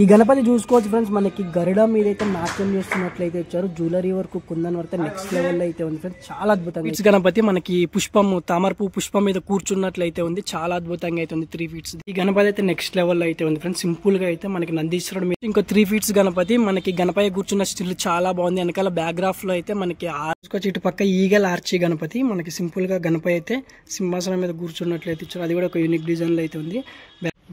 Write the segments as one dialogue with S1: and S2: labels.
S1: ఈ గణపతి చూసుకోవచ్చు ఫ్రెండ్స్, మనకి గరుడ మీద అయితే నాట్యం చేస్తున్నట్లయితే ఇచ్చారు. జ్యువెలరీ వరకు కుందన్ వరకు నెక్స్ట్ లెవెల్ అయితే ఉంది ఫ్రెండ్స్, చాలా అద్భుతంగా. ఇట్స్ గణపతి మనకి పుష్పం తామరపు పుష్పం మీద కూర్చున్నట్లయితే ఉంది, చాలా అద్భుతంగా అయితే ఉంది. 3 ఫీట్స్ ఈ గణపతి అయితే నెక్స్ట్ లెవెల్ అయితే ఉంది ఫ్రెండ్స్. సింపుల్ గా అయితే మనకి నందీశ్వరుడు మీద ఇంకో 3 ఫీట్స్ గణపతి మనకి గణపతి కూర్చున్న స్టిల్ చాలా బాగుంది. వెనకాల బ్యాక్గ్రాఫ్ లో అయితే మనకి ఆర్చుకొచ్చి ఇటు పక్క ఈగల్ ఆర్చి గణపతి మనకి సింపుల్ గా గణపతి అయితే సింహాసనం మీద కూర్చున్నట్లయితే ఇచ్చారు. అది కూడా ఒక యూనిక్ డిజైన్ లో అయితే ఉంది.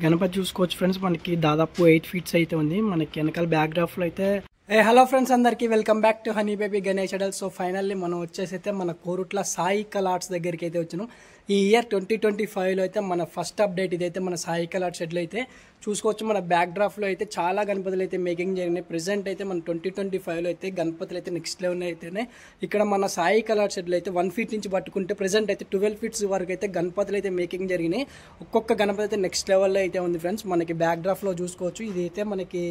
S1: గణపతి చూసుకోవచ్చు ఫ్రెండ్స్, మనకి దాదాపు 8 ఫీట్స్ అయితే ఉంది. మనకి వెనకాల బ్యాక్గ్రాఫ్ లో అయితే హలో ఫ్రెండ్స్, అందరికీ welcome back to honey baby Ganesh అడల్. So finally మనం వచ్చేసి అయితే మన కోరుట్ల సాయి కలార్ట్స్ దగ్గరికి అయితే వచ్చినాం. ఈ ఇయర్ 2025లో అయితే మన ఫస్ట్ అప్డేట్ ఇదైతే మన సాయి కలార్ట్ షెడ్లో అయితే చూసుకోవచ్చు. మన బ్యాక్డ్రాఫ్లో అయితే చాలా గణపతులు అయితే మేకింగ్ జరిగినాయి. ప్రెసెంట్ అయితే మన 2025లో అయితే గణపతులు అయితే నెక్స్ట్ లెవెల్ అయితేనే ఇక్కడ మన సాయి కలార్ట్ షెడ్లో అయితే 1 ఫీట్ నుంచి పట్టుకుంటే ప్రెసెంట్ అయితే 12 ఫీట్స్ వరకు అయితే గణపతులు అయితే మేకింగ్ జరిగినాయి. ఒక్కొక్క గణపతి అయితే నెక్స్ట్ లెవెల్లో అయితే ఉంది ఫ్రెండ్స్. మనకి బ్యాక్డ్రాఫ్లో చూసుకోవచ్చు, ఇది అయితే మనకి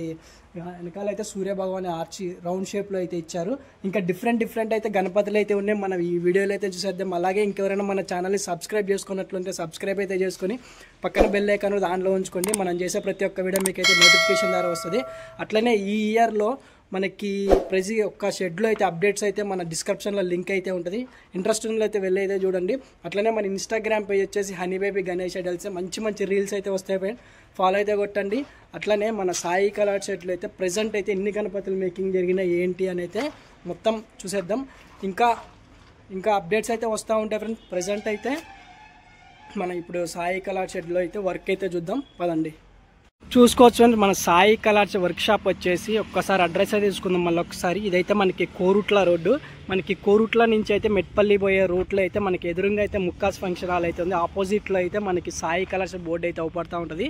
S1: వెనకాల అయితే సూర్య భగవాన్ ఆర్చి రౌండ్ షేప్లో అయితే ఇచ్చారు. ఇంకా డిఫరెంట్ అయితే గణపతులు అయితే ఉన్నాయి. మనం ఈ వీడియోలో అయితే చూసేద్దాం. అలాగే ఇంకెవరైనా మన ఛానల్ని సబ్స్క్రైబ్ చేసుకున్నట్లుంటే సబ్స్క్రైబ్ అయితే చేసుకొని పక్కన బెల్ ఐకాన్ దాంట్లో ఉంచుకోండి. మనం చేసే ప్రతి ఒక్క వీడియో మీకు అయితే నోటిఫికేషన్ ద్వారా వస్తుంది. అట్లనే ఈ ఇయర్లో మనకి ప్రతి ఒక్క షెడ్లో అయితే అప్డేట్స్ అయితే మన డిస్క్రిప్షన్లో లింక్ అయితే ఉంటుంది. ఇంట్రెస్ట్ ఉన్న అయితే వెళ్ళి అయితే చూడండి. అట్లనే మన ఇన్స్టాగ్రామ్ పేజ్ వచ్చేసి హనీ బేబీ గణేష్ అడల్స్, మంచి రీల్స్ అయితే వస్తాయి, ఫాలో అయితే కొట్టండి. అట్లనే మన సాయి కలార్ట్ షెడ్లో అయితే ప్రెజెంట్ అయితే ఎన్ని గణపతులు మేకింగ్ జరిగినాయి ఏంటి అని అయితే మొత్తం చూసేద్దాం. ఇంకా అప్డేట్స్ అయితే వస్తూ ఉంటాయి ఫ్రెండ్స్. ప్రెజెంట్ అయితే మనం ఇప్పుడు సాయి కలార్ట్ షెడ్లో అయితే వర్క్ అయితే చూద్దాం, పదండి. చూసుకోవచ్చు మన సాయి కలార్ట్ వర్క్ షాప్ వచ్చేసి ఒక్కసారి అడ్రస్ అయితే తీసుకుందాం మళ్ళీ ఒకసారి. ఇదైతే మనకి కోరుట్ల రోడ్డు. మనకి కోరుట్ల నుంచి అయితే మెట్పల్లి పోయే రూట్లో అయితే మనకి ఎదురుగా అయితే ముక్కాస్ ఫంక్షన్ హాల్ అయితే ఉంది. ఆపోజిట్లో అయితే మనకి సాయి కలార్ట్ బోర్డు అయితే అవుపడుతూ ఉంటుంది.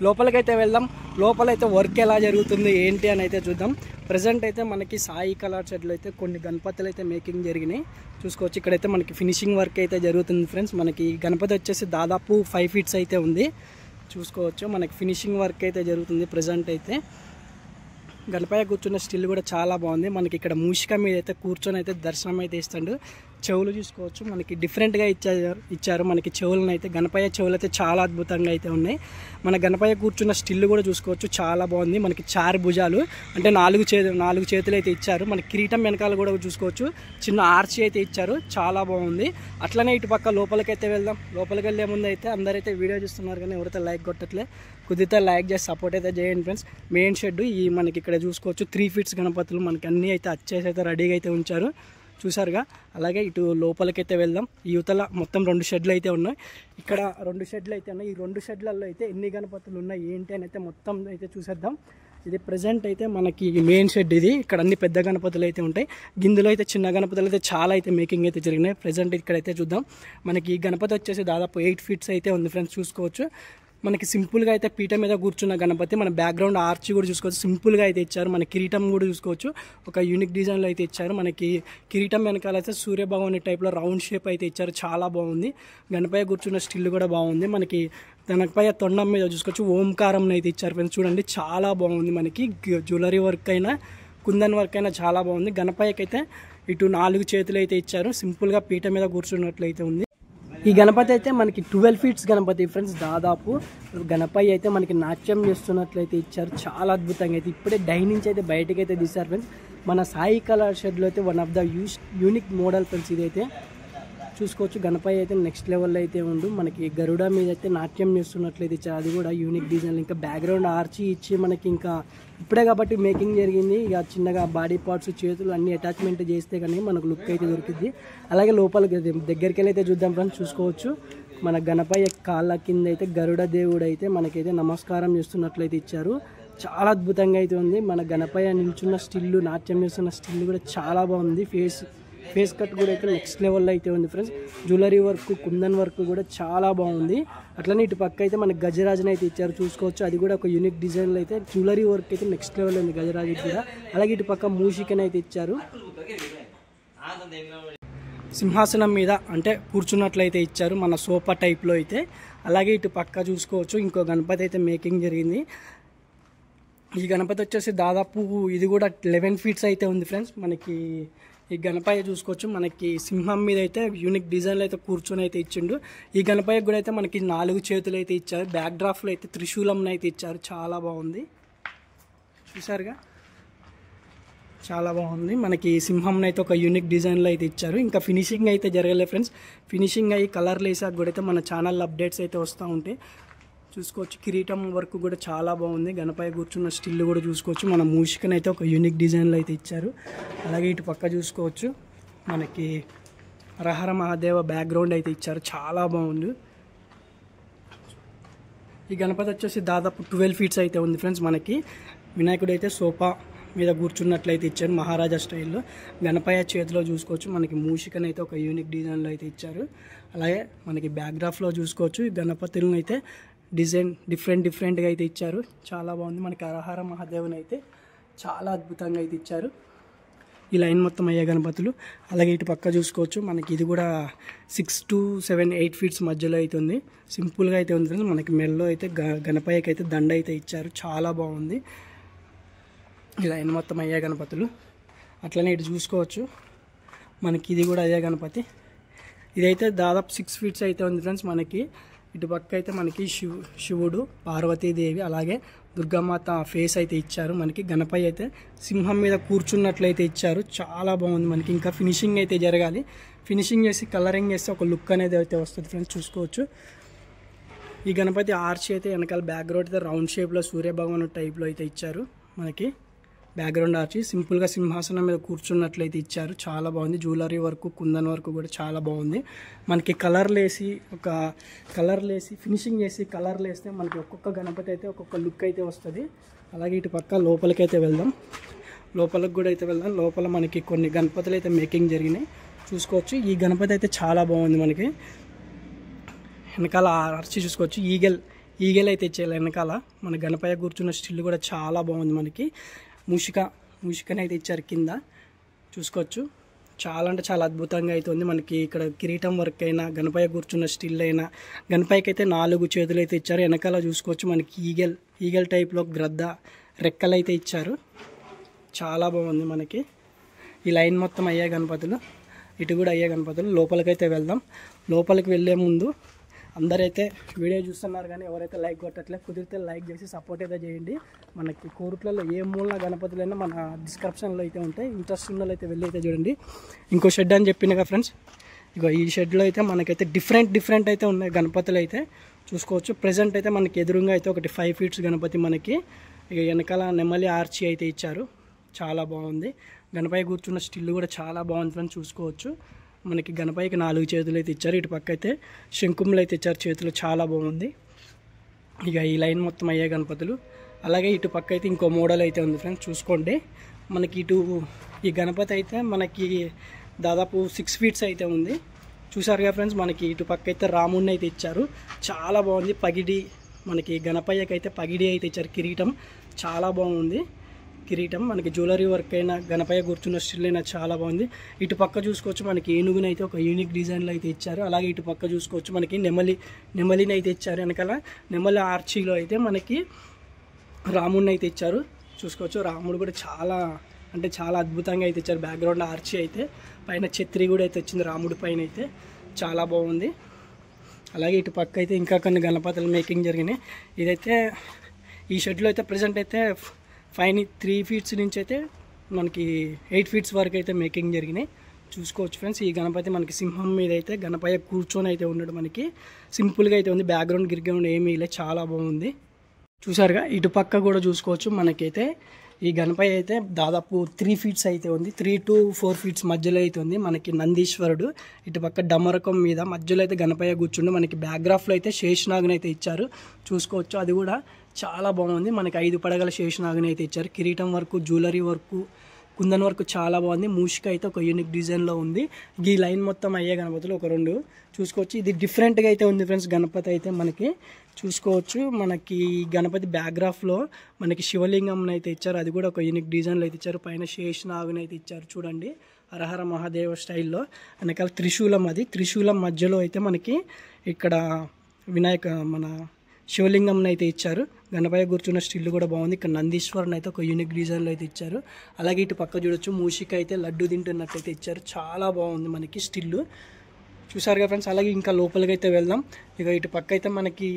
S1: లోపలికైతే వెళ్దాం. లోపలైతే వర్క్ ఎలా జరుగుతుంది ఏంటి అని అయితే చూద్దాం. ప్రజెంట్ అయితే మనకి సాయి కలార్ట్ షెడ్లో అయితే కొన్ని గణపతులు అయితే మేకింగ్ జరిగినాయి. చూసుకోవచ్చు ఇక్కడైతే మనకి ఫినిషింగ్ వర్క్ అయితే జరుగుతుంది ఫ్రెండ్స్. మనకి గణపతి వచ్చేసి దాదాపు 5 ఫీట్స్ అయితే ఉంది. చూసుకోవచ్చు మనకి ఫినిషింగ్ వర్క్ అయితే జరుగుతుంది. ప్రజెంట్ అయితే గణపయ్య కూర్చున్న స్టిల్ కూడా చాలా బాగుంది. మనకి ఇక్కడ మూషిక మీద అయితే కూర్చొని అయితే దర్శనం అయితే ఇస్తాడు. చెవులు చూసుకోవచ్చు మనకి డిఫరెంట్గా ఇచ్చారు మనకి చెవులను అయితే. గణపయ్య చెవులు అయితే చాలా అద్భుతంగా అయితే ఉన్నాయి. మన గణపయ్య కూర్చున్న స్టిల్ కూడా చూసుకోవచ్చు, చాలా బాగుంది. మనకి 4 భుజాలు అంటే 4 చేతులు అయితే ఇచ్చారు. మనకి కిరీటం వెనకాల కూడా చూసుకోవచ్చు, చిన్న ఆర్చి అయితే ఇచ్చారు, చాలా బాగుంది. అట్లనే ఇటు పక్క లోపలికైతే వెళ్దాం. లోపలికి వెళ్ళే ముందు అయితే అందరైతే వీడియో చూస్తున్నారు కానీ ఎవరైతే లైక్ కొట్టట్లే, కుదిరితే లైక్ చేసి సపోర్ట్ అయితే చేయండి ఫ్రెండ్స్. మెయిన్ షెడ్ ఈ మనకి ఇక్కడ చూసుకోవచ్చు 3 ఫీట్స్ గణపతులు మనకి అన్నీ అయితే వచ్చేసి అయితే రెడీగా అయితే ఉంచారు, చూసారుగా. అలాగే ఇటు లోపలికైతే వెళ్దాం. ఈ యువతల మొత్తం 2 షెడ్లు అయితే ఉన్నాయి. ఇక్కడ 2 షెడ్లు అయితే ఉన్నాయి. ఈ 2 షెడ్లలో అయితే ఎన్ని గణపతులు ఉన్నాయి ఏంటి అని అయితే మొత్తం అయితే చూసేద్దాం. ఇది ప్రజెంట్ అయితే మనకి మెయిన్ షెడ్ ఇది. ఇక్కడ అన్ని పెద్ద గణపతులు అయితే ఉంటాయి. గిందులో అయితే చిన్న గణపతులు అయితే చాలా అయితే మేకింగ్ అయితే జరిగినాయి. ప్రజెంట్ ఇక్కడైతే చూద్దాం. మనకి ఈ గణపతి వచ్చేసి దాదాపు 8 ఫీట్స్ అయితే ఉంది ఫ్రెండ్స్. చూసుకోవచ్చు మనకి సింపుల్గా అయితే పీట మీద కూర్చున్న గణపతి. మన బ్యాక్గ్రౌండ్ ఆర్చి కూడా చూసుకోవచ్చు, సింపుల్గా అయితే ఇచ్చారు. మన కిరీటం కూడా చూసుకోవచ్చు, ఒక యూనిక్ డిజైన్లో అయితే ఇచ్చారు. మనకి కిరీటం వెనకాల అయితే సూర్యభగవాని టైప్లో రౌండ్ షేప్ అయితే ఇచ్చారు, చాలా బాగుంది. గణపయ్య కూర్చున్న స్టిల్ కూడా బాగుంది. మనకి గణపయ్య తొండం మీద చూసుకోవచ్చు ఓంకారం అయితే ఇచ్చారు ఫ్రెండ్స్. చూడండి చాలా బాగుంది. మనకి జ్యువెలరీ వర్క్ అయినా కుందన్ వర్క్ అయినా చాలా బాగుంది. గణపయ్యకి అయితే ఇటు 4 చేతులు అయితే ఇచ్చారు, సింపుల్గా పీట మీద కూర్చున్నట్లయితే ఉంది. ఈ గణపతి అయితే మనకి 12 ఫీట్స్ గణపతి ఫ్రెండ్స్. దాదాపు గణపతి అయితే మనకి నాట్యం చేస్తున్నట్లయితే ఇచ్చారు, చాలా అద్భుతంగా అయితే. ఇప్పుడే డై నుంచి అయితే బయటకు అయితే తీశారు ఫ్రెండ్స్. మన సాయి కలార్ట్ షెడ్లో అయితే one of the unique model friends. ఇదైతే చూసుకోవచ్చు గణపతి అయితే నెక్స్ట్ లెవెల్లో అయితే ఉండు. మనకి గరుడ మీద అయితే నాట్యం చేస్తున్నట్లయితే ఇచ్చారు, అది కూడా యూనిక్ డిజైన్. ఇంకా బ్యాక్గ్రౌండ్ ఆర్చి ఇచ్చి మనకి ఇంకా ఇప్పుడే కాబట్టి మేకింగ్ జరిగింది. ఇక చిన్నగా బాడీ పార్ట్స్ చేతులు అన్ని అటాచ్మెంట్ చేస్తే కానీ మనకు లుక్ అయితే దొరికింది. అలాగే లోపలికి దగ్గరికి వెళ్ళి అయితే చూద్దాం ఫ్రెండ్స్. చూసుకోవచ్చు మన గణపయ్య కాళ్ళ కింద అయితే గరుడ దేవుడు అయితే మనకైతే నమస్కారం చేస్తున్నట్లయితే ఇచ్చారు, చాలా అద్భుతంగా అయితే ఉంది. మన గణపయ్య నిల్చున్న స్టిల్, నాట్యం చేస్తున్న స్టిల్ కూడా చాలా బాగుంది. ఫేస్ కట్ కూడా అయితే నెక్స్ట్ లెవెల్లో అయితే ఉంది friends. Jewellery work kundan work కూడా చాలా బాగుంది. అట్లనే ఇటు పక్క అయితే మనకి గజరాజుని అయితే ఇచ్చారు, చూసుకోవచ్చు. అది కూడా ఒక యూనిక్ డిజైన్లో అయితే జ్యువెలరీ వర్క్ అయితే నెక్స్ట్ లెవెల్లో ఉంది గజరాజుకి కూడా. అలాగే ఇటు పక్క మూషికని అయితే ఇచ్చారు, సింహాసనం మీద అంటే కూర్చున్నట్లయితే ఇచ్చారు, మన సోఫా టైప్లో అయితే. అలాగే ఇటు పక్క చూసుకోవచ్చు ఇంకో గణపతి అయితే మేకింగ్ జరిగింది. ఈ గణపతి వచ్చేసి దాదాపు ఇది కూడా 11 ఫీట్స్ అయితే ఉంది ఫ్రెండ్స్. మనకి ఈ గణపయ్య చూసుకోవచ్చు మనకి సింహం మీద అయితే యూనిక్ డిజైన్లో అయితే కూర్చొని అయితే ఇచ్చిండు. ఈ గణపయ్య కూడా అయితే మనకి 4 చేతులు అయితే ఇచ్చారు. బ్యాక్ డ్రాఫ్లో అయితే త్రిశూలం అయితే ఇచ్చారు, చాలా బాగుంది. చూసారుగా చాలా బాగుంది. మనకి సింహం అయితే ఒక యూనిక్ డిజైన్లో అయితే ఇచ్చారు. ఇంకా ఫినిషింగ్ అయితే జరగలేదు ఫ్రెండ్స్. ఫినిషింగ్ అయ్యి కలర్లు వేసాక కూడా అయితే మన ఛానల్లో అప్డేట్స్ అయితే వస్తూ ఉంటాయి. చూసుకోవచ్చు కిరీటం వర్క్ కూడా చాలా బాగుంది. గణపయ్య కూర్చున్న స్టిల్ కూడా చూసుకోవచ్చు. మన మూషికని అయితే ఒక యూనిక్ డిజైన్లో అయితే ఇచ్చారు. అలాగే ఇటు పక్క చూసుకోవచ్చు మనకి హరహర మహాదేవ బ్యాక్గ్రౌండ్ అయితే ఇచ్చారు. చాలా బాగుంది. ఈ గణపతి వచ్చేసి దాదాపు 12 ఫీట్స్ అయితే ఉంది ఫ్రెండ్స్. మనకి వినాయకుడు అయితే సోఫా మీద కూర్చున్నట్లయితే ఇచ్చారు మహారాజా స్టైల్లో. గణపయ్య చేతిలో చూసుకోవచ్చు మనకి మూషికని అయితే ఒక యూనిక్ డిజైన్లో అయితే ఇచ్చారు. అలాగే మనకి బ్యాక్గ్రాఫ్లో చూసుకోవచ్చు ఈ గణపతులను అయితే డిజైన్ డిఫరెంట్గా అయితే ఇచ్చారు. చాలా బాగుంది. మనకి హరహర మహాదేవుని అయితే చాలా అద్భుతంగా అయితే ఇచ్చారు. ఈ లైన్ మొత్తం అయ్యే గణపతులు. అలాగే ఇటు పక్క చూసుకోవచ్చు మనకి ఇది కూడా 6 to 7, 8 ఫీట్స్ మధ్యలో అయితే ఉంది. సింపుల్గా అయితే ఉంది ఫ్రెండ్స్. మనకి మెల్లో అయితే గణపయ్యకి అయితే దండ అయితే ఇచ్చారు. చాలా బాగుంది. ఈ లైన్ మొత్తం అయ్యే గణపతులు. అట్లనే ఇటు చూసుకోవచ్చు మనకి ఇది కూడా అయ్యే గణపతి. ఇదైతే దాదాపు 6 ఫీట్స్ అయితే ఉంది ఫ్రెండ్స్. మనకి ఇటు పక్క అయితే మనకి శివుడు, పార్వతీదేవి, అలాగే దుర్గామాత ఫేస్ అయితే ఇచ్చారు. మనకి గణపయ్య అయితే సింహం మీద కూర్చున్నట్లయితే ఇచ్చారు. చాలా బాగుంది. మనకి ఇంకా ఫినిషింగ్ అయితే జరగాలి. ఫినిషింగ్ చేసి కలరింగ్ చేస్తే ఒక లుక్ అనేది అయితే వస్తుంది ఫ్రెండ్స్. చూసుకోవచ్చు ఈ గణపతి ఆర్చ్ అయితే వెనకాల బ్యాక్గ్రౌండ్ అయితే రౌండ్ షేప్లో సూర్యభగవాన్ టైప్లో అయితే ఇచ్చారు. మనకి బ్యాక్గ్రౌండ్ ఆర్చి సింపుల్గా సింహాసనం మీద కూర్చున్నట్లయితే ఇచ్చారు. చాలా బాగుంది. జ్యువెలరీ వర్క్, కుందన్ వర్క్ కూడా చాలా బాగుంది. మనకి కలర్లు వేసి ఫినిషింగ్ చేసి కలర్లు వేస్తే మనకి ఒక్కొక్క గణపతి అయితే ఒక్కొక్క లుక్ అయితే వస్తుంది. అలాగే ఇటు పక్క లోపలికి అయితే వెళ్దాం. లోపలికి కూడా అయితే వెళ్దాం. లోపల మనకి కొన్ని గణపతులు అయితే మేకింగ్ జరిగినాయి. చూసుకోవచ్చు ఈ గణపతి అయితే చాలా బాగుంది. మనకి వెనకాల ఆర్చి చూసుకోవచ్చు. ఈగల్ అయితే ఇచ్చేయాలి వెనకాల. మన గణపయ్య కూర్చున్న స్టిల్ కూడా చాలా బాగుంది. మనకి మూషికని అయితే ఇచ్చారు కింద. చూసుకోవచ్చు చాలా అంటే చాలా అద్భుతంగా అయితే ఉంది. మనకి ఇక్కడ కిరీటం వర్క్ అయినా, గణపయ్య కూర్చున్న స్టిల్ అయినా, గణపయ్యకి అయితే 4 చేతులు అయితే ఇచ్చారు. వెనకాల చూసుకోవచ్చు మనకి ఈగల్ టైప్లో గ్రద్ద రెక్కలు అయితే ఇచ్చారు. చాలా బాగుంది. మనకి ఈ లైన్ మొత్తం అయ్యే గణపతులు. ఇటు కూడా అయ్యే గణపతులు. లోపలికైతే వెళ్దాం. లోపలికి వెళ్ళే ముందు అందరైతే వీడియో చూస్తున్నారు కానీ ఎవరైతే లైక్ కొట్టట్లేదు, కుదిరితే లైక్ చేసి సపోర్ట్ అయితే చేయండి. మనకి కోరుట్లలో ఏ మూలన గణపతులైనా మన డిస్క్రిప్షన్లో అయితే ఉంటాయి. ఇంట్రెస్ట్ ఉన్న అయితే వెళ్ళి అయితే చూడండి. ఇంకో షెడ్ అని చెప్పినగా ఫ్రెండ్స్. ఇగో ఈ షెడ్లో అయితే మనకైతే డిఫరెంట్ అయితే ఉన్నాయి గణపతులు అయితే. చూసుకోవచ్చు ప్రజెంట్ అయితే మనకి ఎదురుగా అయితే ఒకటి 5 ఫీట్స్ గణపతి. మనకి ఇక వెనకాల నెమలి ఆర్చి అయితే ఇచ్చారు. చాలా బాగుంది. గణపయ్య కూర్చున్న స్టిల్ కూడా చాలా బాగుంది ఫ్రెండ్స్. చూసుకోవచ్చు మనకి గణపయ్యకి 4 చేతులు అయితే ఇచ్చారు. ఇటు పక్క అయితే శంకుములు అయితే ఇచ్చారు చేతులు. చాలా బాగుంది. ఇక ఈ లైన్ మొత్తం అయ్యే గణపతులు. అలాగే ఇటు పక్క అయితే ఇంకో మోడల్ అయితే ఉంది ఫ్రెండ్స్. చూసుకోండి మనకి ఇటు ఈ గణపతి అయితే మనకి దాదాపు 6 ఫీట్స్ అయితే ఉంది. చూసారుగా ఫ్రెండ్స్. మనకి ఇటు పక్క అయితే రాముడిని అయితే ఇచ్చారు. చాలా బాగుంది. పగిడి మనకి గణపయ్యకి అయితే పగిడి అయితే ఇచ్చారు. కిరీటం చాలా బాగుంది. కిరీటం మనకి జ్యువెలరీ వర్క్ అయినా, గణపయ్య కూర్చున్న స్టిల్ అయినా చాలా బాగుంది. ఇటు పక్క చూసుకోవచ్చు మనకి ఏనుగుని అయితే ఒక యూనిక్ డిజైన్లో అయితే ఇచ్చారు. అలాగే ఇటు పక్క చూసుకోవచ్చు మనకి నెమలిని అయితే ఇచ్చారు. వెనకాల నెమలి ఆర్చీలో అయితే మనకి రాముడిని అయితే ఇచ్చారు. చూసుకోవచ్చు రాముడు కూడా చాలా అంటే చాలా అద్భుతంగా అయితే ఇచ్చారు. బ్యాక్గ్రౌండ్ ఆర్చి అయితే పైన ఛత్రి కూడా అయితే వచ్చింది రాముడి పైన అయితే. చాలా బాగుంది. అలాగే ఇటు పక్క అయితే ఇంకా కొన్ని గణపతులు మేకింగ్ జరిగినాయి. ఇదైతే ఈ షెడ్లో అయితే ప్రజెంట్ అయితే 3 ఫీట్స్ నుంచి అయితే మనకి 8 ఫీట్స్ వరకు అయితే మేకింగ్ జరిగినాయి. చూసుకోవచ్చు ఫ్రెండ్స్. ఈ గణపతి మనకి సింహం మీద అయితే గణపయ్య కూర్చొని అయితే ఉన్నాడు. మనకి సింపుల్గా అయితే ఉంది. బ్యాక్గ్రౌండ్ ఏమీ లేదు. చాలా బాగుంది. చూసారుగా ఇటు పక్క కూడా చూసుకోవచ్చు మనకైతే ఈ గణపయ్య అయితే దాదాపు 3 ఫీట్స్ అయితే ఉంది. 3 to 4 ఫీట్స్ మధ్యలో అయితే ఉంది. మనకి నందీశ్వరుడు ఇటు పక్క డమరకం మీద మధ్యలో అయితే గణపయ్య కూర్చుండు. మనకి బ్యాక్గ్రాఫ్లో అయితే శేషనాగుని అయితే ఇచ్చారు. చూసుకోవచ్చు అది కూడా చాలా బాగుంది. మనకి 5 పడగల శేషనాగుని అయితే ఇచ్చారు. కిరీటం work, jewellery work, kundan work చాలా బాగుంది. మూషిక అయితే ఒక యూనిక్ డిజైన్లో ఉంది. ఈ లైన్ మొత్తం అయ్యే గణపతులు ఒక 2 చూసుకోవచ్చు. ఇది డిఫరెంట్గా అయితే ఉంది ఫ్రెండ్స్. గణపతి అయితే మనకి చూసుకోవచ్చు. మనకి గణపతి బ్యాక్గ్రాఫ్లో మనకి శివలింగం అయితే ఇచ్చారు. అది కూడా ఒక యూనిక్ డిజైన్లో అయితే ఇచ్చారు. పైన శేషనాగుని అయితే ఇచ్చారు. చూడండి హరహర మహాదేవ స్టైల్లో. వెనకాల త్రిశూలం, అది త్రిశూలం మధ్యలో అయితే మనకి ఇక్కడ మన శివలింగం అయితే ఇచ్చారు. గణపయ్య కూర్చున్న స్టిల్ కూడా బాగుంది. ఇక్కడ నందీశ్వరుని అయితే ఒక యూనిక్ డిజైన్లో అయితే ఇచ్చారు. అలాగే ఇటు పక్క చూడొచ్చు మూషిక అయితే లడ్డు తింటున్నట్టయితే ఇచ్చారు. చాలా బాగుంది మనకి స్టిల్. చూసారుగా ఫ్రెండ్స్. అలాగే ఇంకా లోపలికి అయితే వెళ్దాం. ఇక ఇటు పక్క అయితే మనకి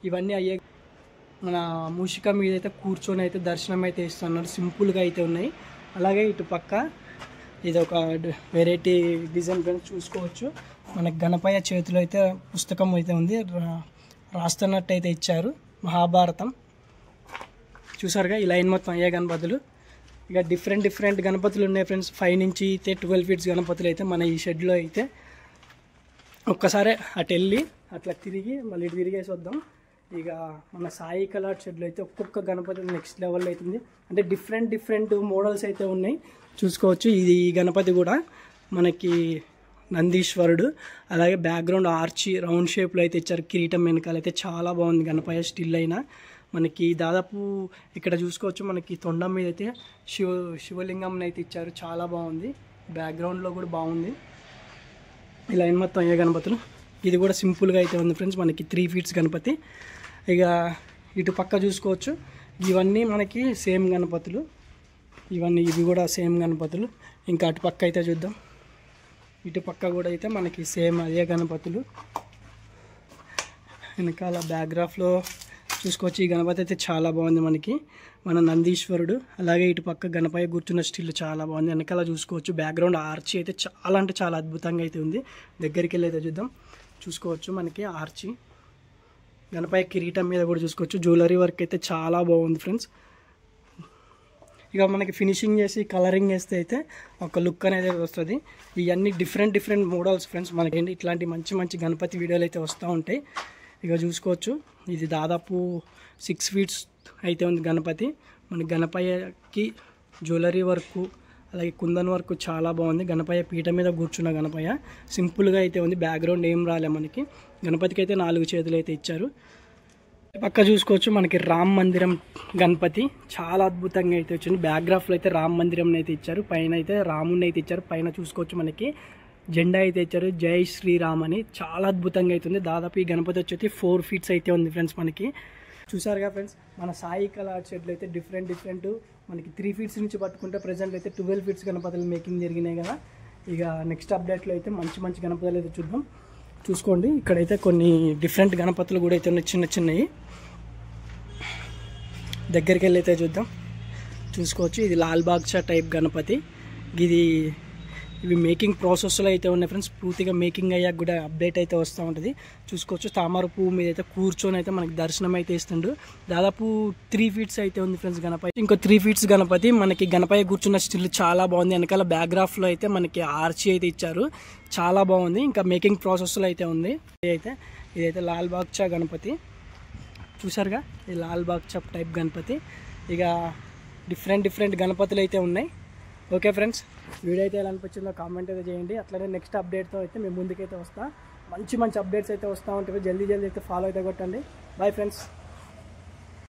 S1: ఇవన్నీ మన మూషిక మీద అయితే కూర్చొని అయితే దర్శనం అయితే ఇస్తున్నారు. సింపుల్గా అయితే ఉన్నాయి. అలాగే ఇటు పక్క ఇది ఒక వెరైటీ డిజైన్ ఫ్రెండ్స్ చూసుకోవచ్చు. మనకి గణపయ్య చేతిలో అయితే పుస్తకం అయితే ఉంది, రాస్తున్నట్టు అయితే ఇచ్చారు మహాభారతం. చూసారుగా ఈ లైన్ మొత్తం అయ్యే గణపతులు. ఇక డిఫరెంట్ గణపతులు ఉన్నాయి ఫ్రెండ్స్. 5 నుంచి అయితే 12 ఫీట్స్ గణపతులు అయితే మన ఈ షెడ్లో అయితే. ఒక్కసారి అటు వెళ్ళి అట్లా తిరిగి మళ్ళీ ఇటు తిరిగేసి వద్దాం. ఇక మన సాయి కలర్ షెడ్లో అయితే ఒక్కొక్క గణపతి నెక్స్ట్ లెవెల్లో అవుతుంది. అంటే డిఫరెంట్ మోడల్స్ అయితే ఉన్నాయి చూసుకోవచ్చు. ఇది ఈ గణపతి కూడా మనకి నందీశ్వరుడు. అలాగే బ్యాక్గ్రౌండ్ ఆర్చి రౌండ్ షేప్లో అయితే ఇచ్చారు. కిరీటం వెనకాలైతే చాలా బాగుంది గణపయ్య స్టిల్ అయినా. మనకి దాదాపు ఇక్కడ చూసుకోవచ్చు మనకి తొండం మీద అయితే శివలింగం అయితే ఇచ్చారు. చాలా బాగుంది. బ్యాక్గ్రౌండ్లో కూడా బాగుంది. ఈ లైన్ మొత్తం అయ్యే గణపతులు. ఇది కూడా సింపుల్గా అయితే ఉంది ఫ్రెండ్స్. మనకి 3 ఫీట్స్ గణపతి. ఇక ఇటు పక్క చూసుకోవచ్చు. ఇవన్నీ మనకి సేమ్ గణపతులు. ఇవి కూడా సేమ్ గణపతులు. ఇంకా అటు పక్క అయితే చూద్దాం. ఇటు పక్క కూడా అయితే మనకి సేమ్ అదే గణపతులు. వెనకాల బ్యాక్గ్రాఫ్లో చూసుకోవచ్చు. ఈ గణపతి అయితే చాలా బాగుంది. మనకి మన నందీశ్వరుడు. అలాగే ఇటు పక్క గణపయ్య కూర్చున్న స్టిల్ చాలా బాగుంది. వెనకాల చూసుకోవచ్చు బ్యాక్గ్రౌండ్ ఆర్చి అయితే చాలా అంటే చాలా అద్భుతంగా అయితే ఉంది. దగ్గరికి వెళ్ళి అయితే చూద్దాం. చూసుకోవచ్చు మనకి ఆర్చి. గణపయ్య కిరీటం మీద కూడా చూసుకోవచ్చు. జ్యువెలరీ వర్క్ అయితే చాలా బాగుంది ఫ్రెండ్స్. ఇక మనకి ఫినిషింగ్ చేసి కలరింగ్ వేస్తే అయితే ఒక లుక్ అనేది వస్తుంది. ఇవన్నీ డిఫరెంట్ మోడల్స్ ఫ్రెండ్స్. మనకి ఇట్లాంటి మంచి గణపతి వీడియోలు అయితే వస్తూ ఉంటాయి. ఇక చూసుకోవచ్చు ఇది దాదాపు 6 ఫీట్స్ అయితే ఉంది గణపతి. మన గణపయ్యకి జ్యువెలరీ వర్క్ అలాగే కుందన్ వర్క్ చాలా బాగుంది. గణపయ్య పీట మీద కూర్చున్న గణపయ్య సింపుల్గా అయితే ఉంది. బ్యాక్గ్రౌండ్ ఏం రాలే మనకి. గణపతికి అయితే 4 చేతులు అయితే ఇచ్చారు. పక్క చూసుకోవచ్చు మనకి రామ్ మందిరం గణపతి చాలా అద్భుతంగా అయితే వచ్చింది. బ్యాక్గ్రాఫ్లో అయితే రామ్ మందిరం అయితే ఇచ్చారు. పైన అయితే రాముని అయితే ఇచ్చారు. పైన చూసుకోవచ్చు మనకి జెండా అయితే ఇచ్చారు. జై శ్రీరామ్ అని. చాలా అద్భుతంగా అవుతుంది. దాదాపు ఈ గణపతి వచ్చి 4 ఫీట్స్ అయితే ఉంది ఫ్రెండ్స్. మనకి చూసారుగా ఫ్రెండ్స్ మన సాయి కలర్ షెడ్లు అయితే డిఫరెంట్ మనకి 3 ఫీట్స్ నుంచి పట్టుకుంటే ప్రజెంట్ అయితే 12 ఫీట్స్ గణపతులు మేకింగ్ జరిగినాయి కదా. ఇక నెక్స్ట్ అప్డేట్లో అయితే మంచి గణపతులు అయితే చూద్దాం. చూసుకోండి ఇక్కడైతే కొన్ని డిఫరెంట్ గణపతులు కూడా అయితే ఉన్నాయి. చిన్నవి దగ్గరికి వెళ్ళి అయితే చూద్దాం. చూసుకోవచ్చు ఇది లాల్ బాగ్షా టైప్ గణపతి. ఇవి మేకింగ్ ప్రాసెస్లో అయితే ఉన్నాయి ఫ్రెండ్స్. పూర్తిగా మేకింగ్ అయ్యాక కూడా అప్డేట్ అయితే వస్తూ ఉంటుంది. చూసుకోవచ్చు తామర పువ్వు మీద అయితే కూర్చొని అయితే మనకి దర్శనం అయితే ఇస్తుండ్రు. దాదాపు 3 ఫీట్స్ అయితే ఉంది ఫ్రెండ్స్ గణపతి. ఇంకో 3 ఫీట్స్ గణపతి. మనకి గణపయ్య కూర్చున్న స్టిల్ చాలా బాగుంది. వెనకాల బ్యాక్గ్రాఫ్లో అయితే మనకి ఆర్చి అయితే ఇచ్చారు. చాలా బాగుంది. ఇంకా మేకింగ్ ప్రాసెస్లో అయితే ఉంది. ఇదైతే లాల్ బాగ్షా గణపతి. చూసారుగా ఇది లాల్ బాగ్షా టైప్ గణపతి. ఇక డిఫరెంట్ గణపతులు అయితే ఉన్నాయి. ఓకే ఫ్రెండ్స్ వీడియో అయితే ఎలా అనిపించిందో కామెంట్ అయితే చేయండి. అట్లనే నెక్స్ట్ అప్డేట్తో అయితే మేము ముందుకైతే వస్తాం. మంచి అప్డేట్స్ అయితే వస్తూ ఉంటాయి. జల్దీ అయితే ఫాలో అయితే కొట్టండి. Bye friends.